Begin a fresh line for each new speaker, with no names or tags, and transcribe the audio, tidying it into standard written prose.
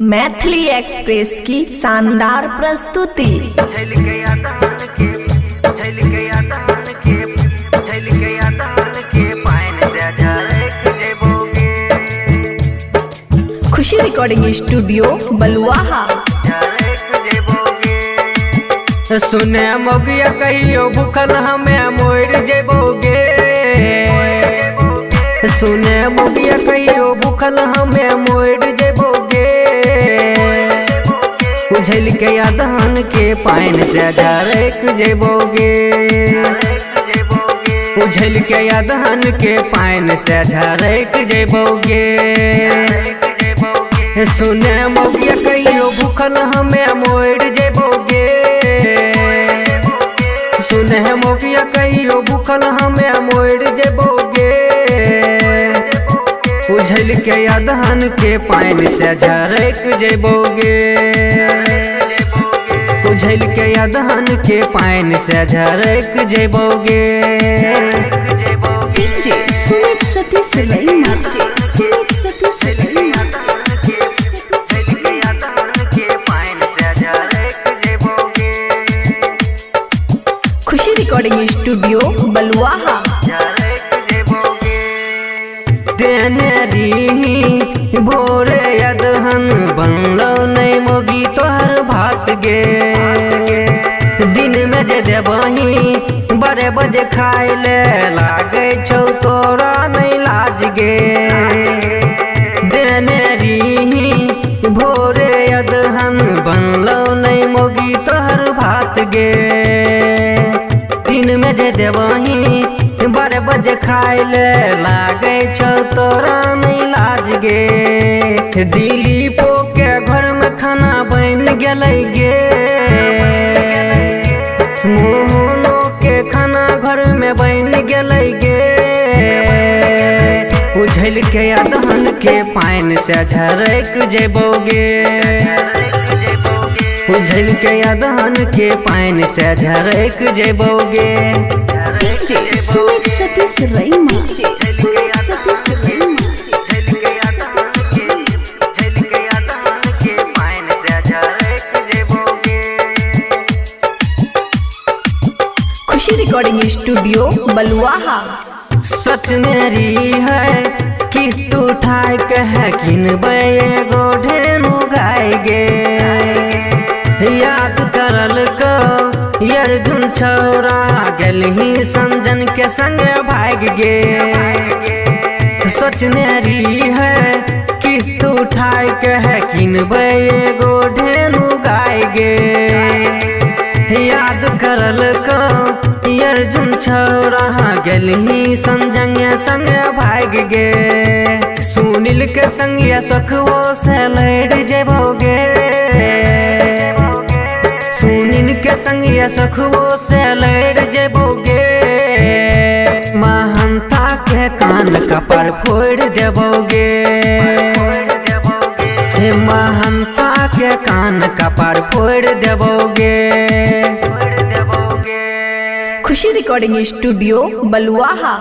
Maithili express की शानदार प्रस्तुति। खुशी रिकॉर्डिंग स्टूडियो बलुआहा।
सुने मोगिया कहियो भूखल हमें मोड़ जेबोगे। सुने मोगिया कहियो भूखल हमें मोड़ जेबोगे। उझल के यादहन के पाइन से झरक जेबोगे। उझल के यादहन के पाइन से झरक जेबोगे। सुने मोगिया कहियो भूखल हमें मोड़ जेबोगे। सुने मोगिया कहियो भूखल हमें मोड़ जेबोगे। उझल के यादहन के पाइन से झरक जेबोगे। उझल के यादहन के पाइन से झरक जेबोगे।
खुशी रिकॉर्डिंग स्टूडियो बलुआहा।
तेनरी भोरे यादहन बनलो नहीं मोगी तोहर भात गे। दिन में जे देबही 12 बजे खाए ले लागे छौ तोरा नहीं लाज गे। देनेरी भोरे यादहन बनलो नहीं मोगी तोहर भात गे। दिन में जे देबही 12 बजे खाए ले लागे छौ तोरा नहीं लाज गे। दिलीपो के घर में खाना बन गेलै गे। मोहनो के खाना घर में बन गेलै गे। उझल के यादहन के पाइन से झरक जेबोगे। उझल के यादहन के पाइन से झरक जेबोगे।
खुशी रिकॉर्डिंग स्टूडियो बलुआहा।
सच मेरी है किस्त उठाए कह किनबै एगो ढेनु गाय गे। याद करल को अर्जुन छौरा गेलही संजन के संग भाग गे। सोचने रही है किस्त उठाए कह किनबै एगो ढेनु गाय गे। याद करल को अर्जुन छौरा गेलही संजन संग भाग गे। सुनील के संग सखवो से लड़ जेबोगे। सुनील के संग सखवो से लड़ जेबोगे। महंता के कान कपर फोड़ देबोगे। महंता के कान कपर फोड़ देबोगे।
खुशी रिकॉर्डिंग स्टूडियो बलुआहा।